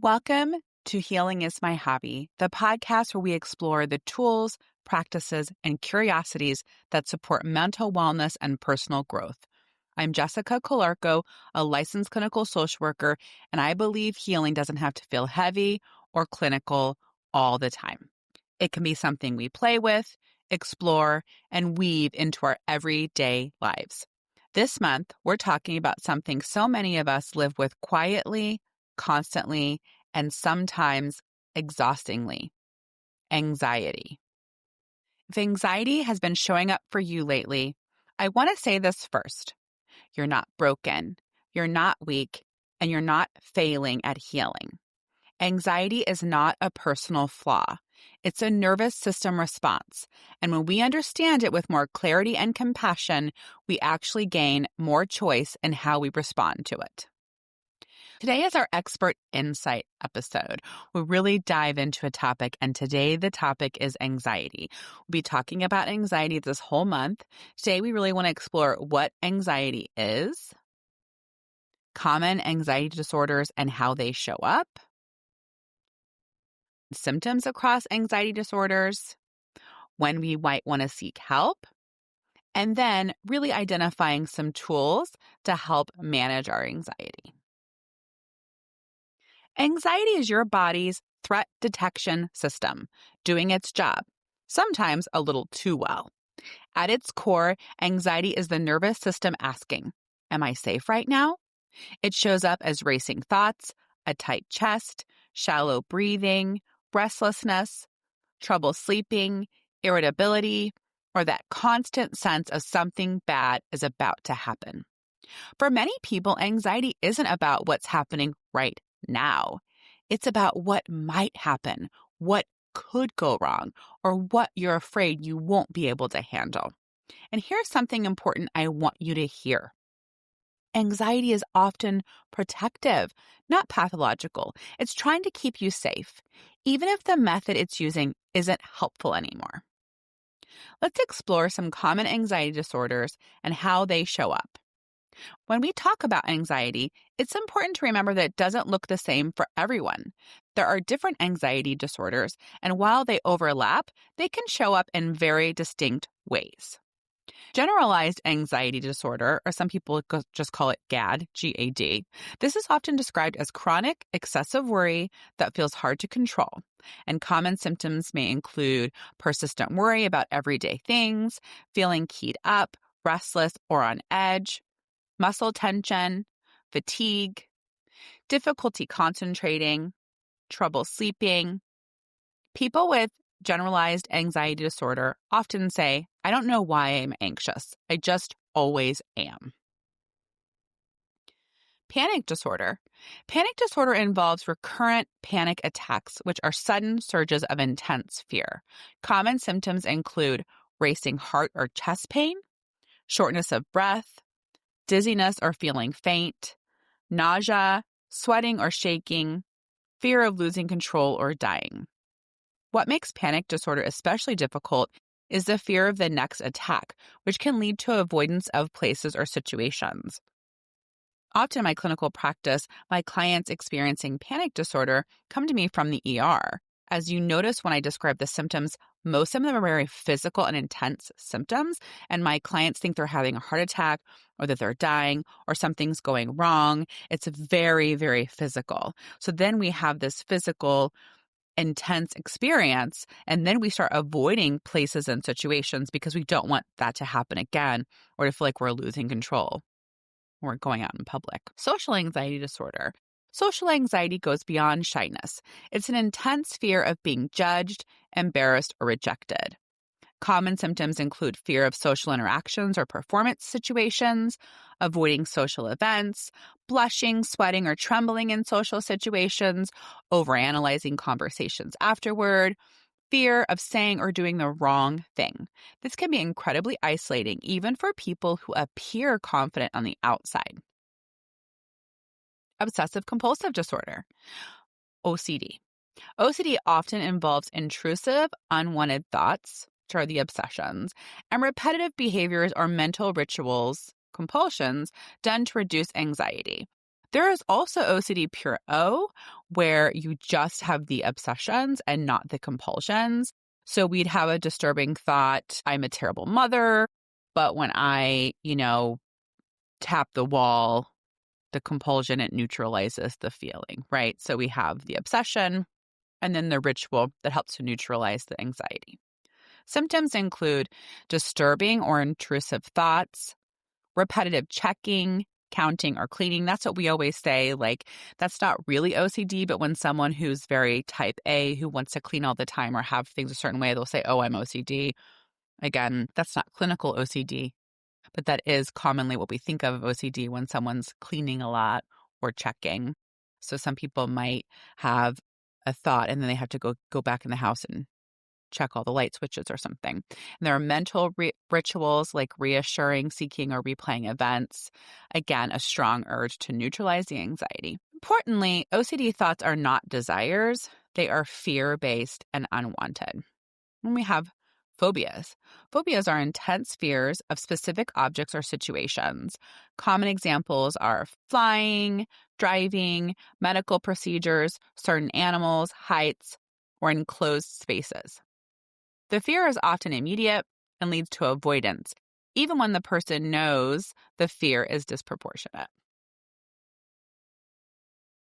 Welcome to Healing is My Hobby, the podcast where we explore the tools, practices, and curiosities that support mental wellness and personal growth. I'm Jessica Colarco, a licensed clinical social worker, and I believe healing doesn't have to feel heavy or clinical all the time. It can be something we play with, explore, and weave into our everyday lives. This month, we're talking about something so many of us live with quietly, constantly, and sometimes exhaustingly: anxiety. If anxiety has been showing up for you lately, I want to say this first. You're not broken, you're not weak, and you're not failing at healing. Anxiety is not a personal flaw. It's a nervous system response. And when we understand it with more clarity and compassion, we actually gain more choice in how we respond to it. Today is our expert insight episode. We really dive into a topic, and today the topic is anxiety. We'll be talking about anxiety this whole month. Today we really want to explore what anxiety is, common anxiety disorders and how they show up, symptoms across anxiety disorders, when we might want to seek help, and then really identifying some tools to help manage our anxiety. Anxiety is your body's threat detection system doing its job, sometimes a little too well. At its core, anxiety is the nervous system asking, "Am I safe right now?" It shows up as racing thoughts, a tight chest, shallow breathing, restlessness, trouble sleeping, irritability, or that constant sense of something bad is about to happen. For many people, anxiety isn't about what's happening right now. It's about what might happen, what could go wrong, or what you're afraid you won't be able to handle. And here's something important I want you to hear. Anxiety is often protective, not pathological. It's trying to keep you safe, even if the method it's using isn't helpful anymore. Let's explore some common anxiety disorders and how they show up. When we talk about anxiety, it's important to remember that it doesn't look the same for everyone. There are different anxiety disorders, and while they overlap, they can show up in very distinct ways. Generalized anxiety disorder, or some people just call it GAD, G-A-D. This is often described as chronic, excessive worry that feels hard to control. And common symptoms may include persistent worry about everyday things, feeling keyed up, restless, or on edge, muscle tension, fatigue, difficulty concentrating, trouble sleeping. People with generalized anxiety disorder often say, "I don't know why I'm anxious. I just always am." Panic disorder. Panic disorder involves recurrent panic attacks, which are sudden surges of intense fear. Common symptoms include racing heart or chest pain, shortness of breath, dizziness or feeling faint, nausea, sweating or shaking, fear of losing control or dying. What makes panic disorder especially difficult is the fear of the next attack, which can lead to avoidance of places or situations. Often in my clinical practice, my clients experiencing panic disorder come to me from the ER. As you notice when I describe the symptoms, most of them are very physical and intense symptoms, and my clients think they're having a heart attack or that they're dying or something's going wrong. It's very, very physical. So then we have this physical, intense experience, and then we start avoiding places and situations because we don't want that to happen again or to feel like we're losing control when we're going out in public. Social anxiety disorder. Social anxiety goes beyond shyness. It's an intense fear of being judged, embarrassed, or rejected. Common symptoms include fear of social interactions or performance situations, avoiding social events, blushing, sweating, or trembling in social situations, overanalyzing conversations afterward, fear of saying or doing the wrong thing. This can be incredibly isolating, even for people who appear confident on the outside. Obsessive compulsive disorder, OCD. OCD often involves intrusive, unwanted thoughts, which are the obsessions, and repetitive behaviors or mental rituals, compulsions, done to reduce anxiety. There is also OCD pure O, where you just have the obsessions and not the compulsions. So we'd have a disturbing thought, I'm a terrible mother, but when I, tap the wall, the compulsion, it neutralizes the feeling, right? So we have the obsession and then the ritual that helps to neutralize the anxiety. Symptoms include disturbing or intrusive thoughts, repetitive checking, counting, or cleaning. That's what we always say. Like, that's not really OCD, but when someone who's very type A, who wants to clean all the time or have things a certain way, they'll say, oh, I'm OCD. Again, that's not clinical OCD, but that is commonly what we think of OCD when someone's cleaning a lot or checking. So some people might have a thought and then they have to go back in the house and check all the light switches or something. And there are mental rituals like reassuring, seeking, or replaying events. Again, a strong urge to neutralize the anxiety. Importantly, OCD thoughts are not desires. They are fear-based and unwanted. When we have phobias. Phobias are intense fears of specific objects or situations. Common examples are flying, driving, medical procedures, certain animals, heights, or enclosed spaces. The fear is often immediate and leads to avoidance, even when the person knows the fear is disproportionate.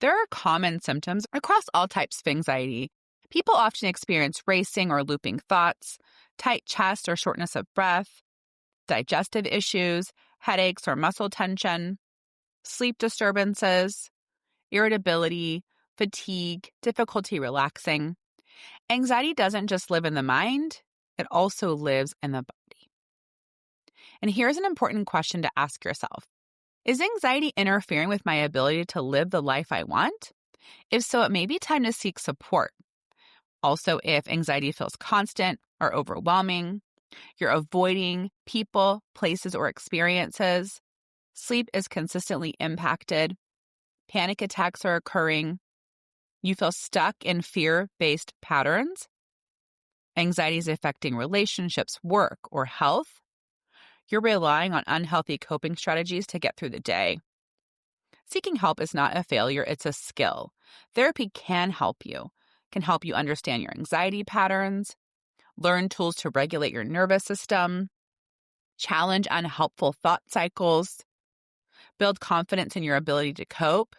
There are common symptoms across all types of anxiety. People often experience racing or looping thoughts, tight chest or shortness of breath, digestive issues, headaches or muscle tension, sleep disturbances, irritability, fatigue, difficulty relaxing. Anxiety doesn't just live in the mind, it also lives in the body. And here's an important question to ask yourself. Is anxiety interfering with my ability to live the life I want? If so, it may be time to seek support. Also, if anxiety feels constant or overwhelming, you're avoiding people, places, or experiences, sleep is consistently impacted, panic attacks are occurring, you feel stuck in fear-based patterns, anxiety is affecting relationships, work, or health, you're relying on unhealthy coping strategies to get through the day. Seeking help is not a failure, it's a skill. Therapy can help you understand your anxiety patterns, learn tools to regulate your nervous system, challenge unhelpful thought cycles, build confidence in your ability to cope.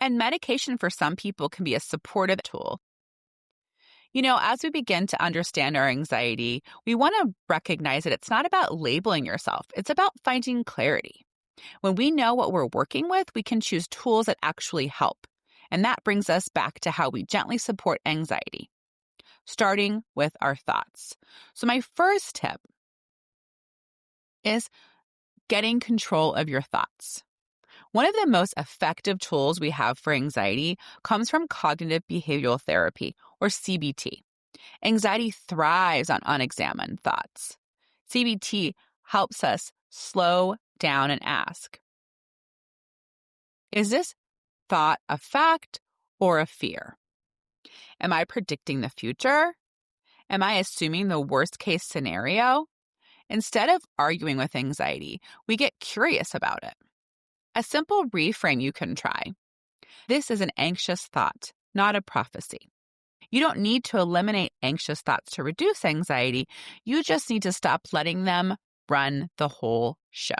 And medication for some people can be a supportive tool. As we begin to understand our anxiety, we want to recognize that it's not about labeling yourself. It's about finding clarity. When we know what we're working with, we can choose tools that actually help. And that brings us back to how we gently support anxiety, starting with our thoughts. So my first tip is getting control of your thoughts. One of the most effective tools we have for anxiety comes from cognitive behavioral therapy, or CBT. Anxiety thrives on unexamined thoughts. CBT helps us slow down and ask, is this thought a fact or a fear? Am I predicting the future? Am I assuming the worst case scenario? Instead of arguing with anxiety, we get curious about it. A simple reframe you can try. This is an anxious thought, not a prophecy. You don't need to eliminate anxious thoughts to reduce anxiety. You just need to stop letting them run the whole show.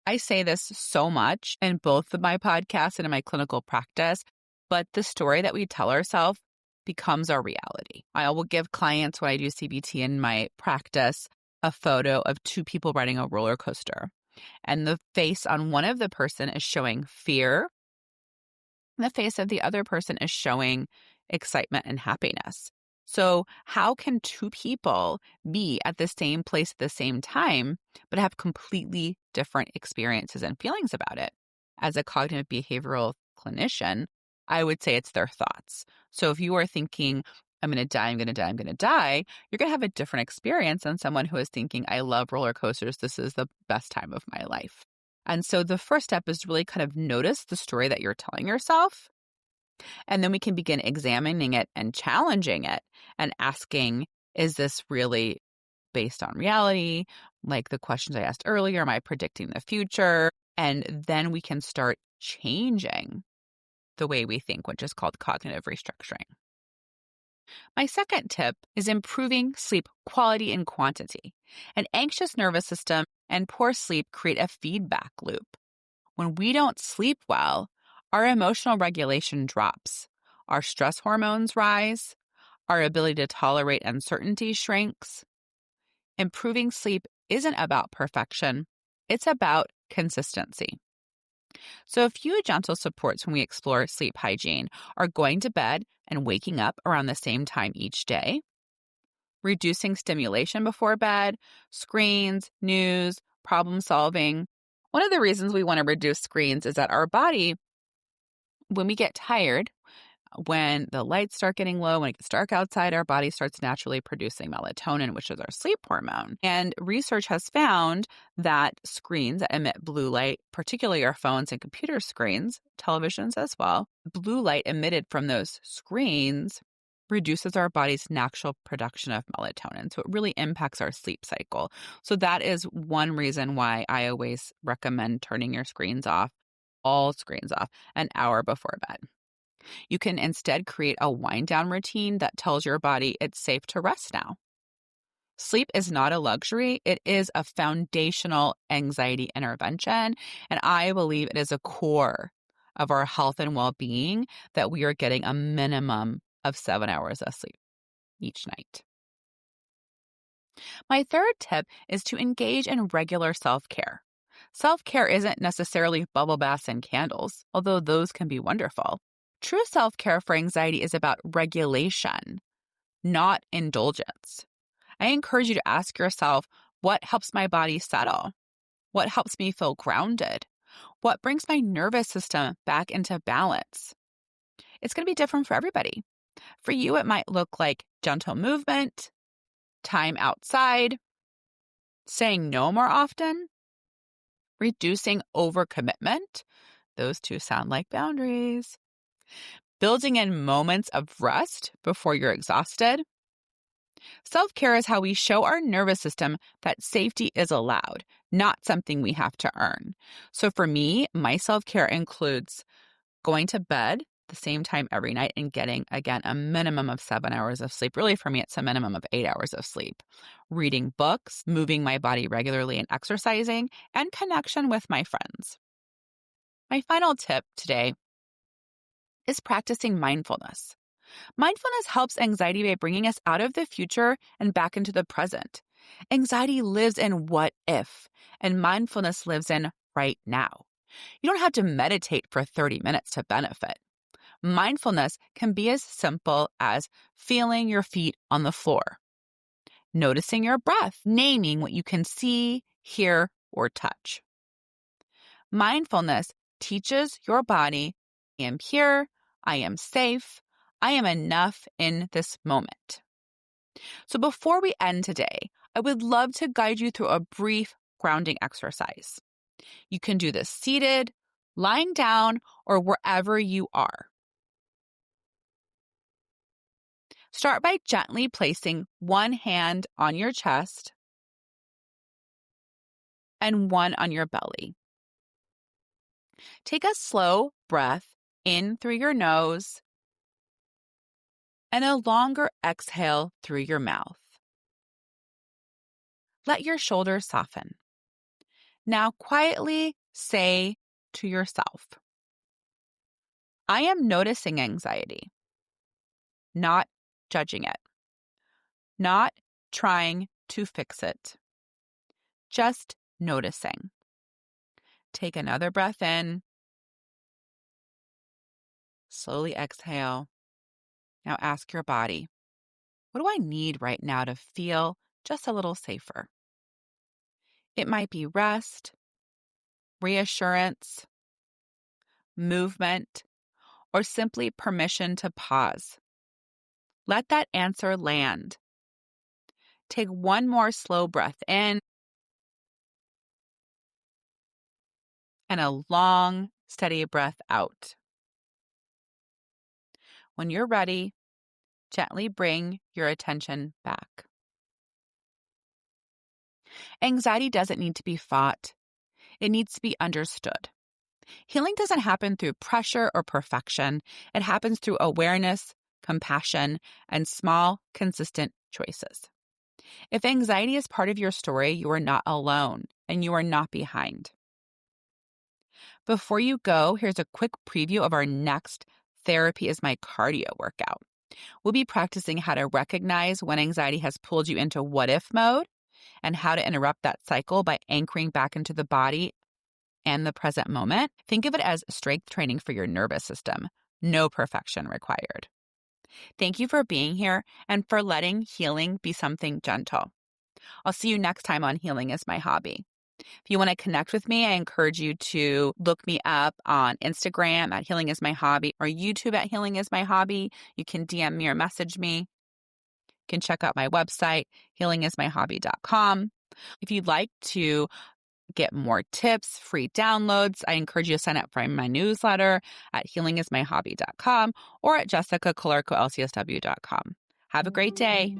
I say this so much in both of my podcasts and in my clinical practice, but the story that we tell ourselves becomes our reality. I will give clients, when I do CBT in my practice, a photo of two people riding a roller coaster. And the face on one of the person is showing fear. And the face of the other person is showing excitement and happiness. So how can two people be at the same place at the same time, but have completely different experiences and feelings about it? As a cognitive behavioral clinician, I would say it's their thoughts. So if you are thinking, I'm going to die, I'm going to die, I'm going to die, you're going to have a different experience than someone who is thinking, I love roller coasters, this is the best time of my life. And so the first step is to really kind of notice the story that you're telling yourself. And then we can begin examining it and challenging it and asking, is this really based on reality? Like the questions I asked earlier, am I predicting the future? And then we can start changing the way we think, which is called cognitive restructuring. My second tip is improving sleep quality and quantity. An anxious nervous system and poor sleep create a feedback loop. When we don't sleep well, our emotional regulation drops, our stress hormones rise, our ability to tolerate uncertainty shrinks. Improving sleep isn't about perfection, it's about consistency. So, a few gentle supports when we explore sleep hygiene are going to bed and waking up around the same time each day, reducing stimulation before bed, screens, news, problem solving. One of the reasons we want to reduce screens is that our body, when we get tired, when the lights start getting low, when it gets dark outside, our body starts naturally producing melatonin, which is our sleep hormone. And research has found that screens that emit blue light, particularly our phones and computer screens, televisions as well, blue light emitted from those screens reduces our body's natural production of melatonin. So it really impacts our sleep cycle. So that is one reason why I always recommend turning your screens off, all screens off, an hour before bed. You can instead create a wind down routine that tells your body it's safe to rest now. Sleep is not a luxury. It is a foundational anxiety intervention. And I believe it is a core of our health and well-being that we are getting a minimum of 7 hours of sleep each night. My third tip is to engage in regular self-care. Self-care isn't necessarily bubble baths and candles, although those can be wonderful. True self-care for anxiety is about regulation, not indulgence. I encourage you to ask yourself, what helps my body settle? What helps me feel grounded? What brings my nervous system back into balance? It's going to be different for everybody. For you, it might look like gentle movement, time outside, saying no more often, reducing overcommitment. Those two sound like boundaries. Building in moments of rest before you're exhausted. Self-care is how we show our nervous system that safety is allowed, not something we have to earn. So for me, my self-care includes going to bed the same time every night and getting, again, a minimum of 7 hours of sleep. Really, for me, it's a minimum of 8 hours of sleep. Reading books, moving my body regularly and exercising, and connection with my friends. My final tip today is practicing mindfulness. Mindfulness helps anxiety by bringing us out of the future and back into the present. Anxiety lives in what if, and mindfulness lives in right now. You don't have to meditate for 30 minutes to benefit. Mindfulness can be as simple as feeling your feet on the floor, noticing your breath, naming what you can see, hear, or touch. Mindfulness teaches your body, I am here, I am safe, I am enough in this moment. So before we end today, I would love to guide you through a brief grounding exercise. You can do this seated, lying down, or wherever you are. Start by gently placing one hand on your chest and one on your belly. Take a slow breath in through your nose and a longer exhale through your mouth. Let your shoulders soften. Now quietly say to yourself, I am noticing anxiety, not judging it, not trying to fix it, just noticing. Take another breath in. Slowly exhale. Now ask your body, what do I need right now to feel just a little safer? It might be rest, reassurance, movement, or simply permission to pause. Let that answer land. Take one more slow breath in and a long, steady breath out. When you're ready, gently bring your attention back. Anxiety doesn't need to be fought. It needs to be understood. Healing doesn't happen through pressure or perfection. It happens through awareness, compassion, and small, consistent choices. If anxiety is part of your story, you are not alone and you are not behind. Before you go, here's a quick preview of our next Therapy is My Cardio workout. We'll be practicing how to recognize when anxiety has pulled you into what-if mode and how to interrupt that cycle by anchoring back into the body and the present moment. Think of it as strength training for your nervous system. No perfection required. Thank you for being here and for letting healing be something gentle. I'll see you next time on Healing is My Hobby. If you want to connect with me, I encourage you to look me up on Instagram at Healing is My Hobby or YouTube at Healing is My Hobby. You can DM me or message me. You can check out my website, healingismyhobby.com. If you'd like to get more tips, free downloads, I encourage you to sign up for my newsletter at healingismyhobby.com or at jessicacolarcolcsw.com. Have a great day.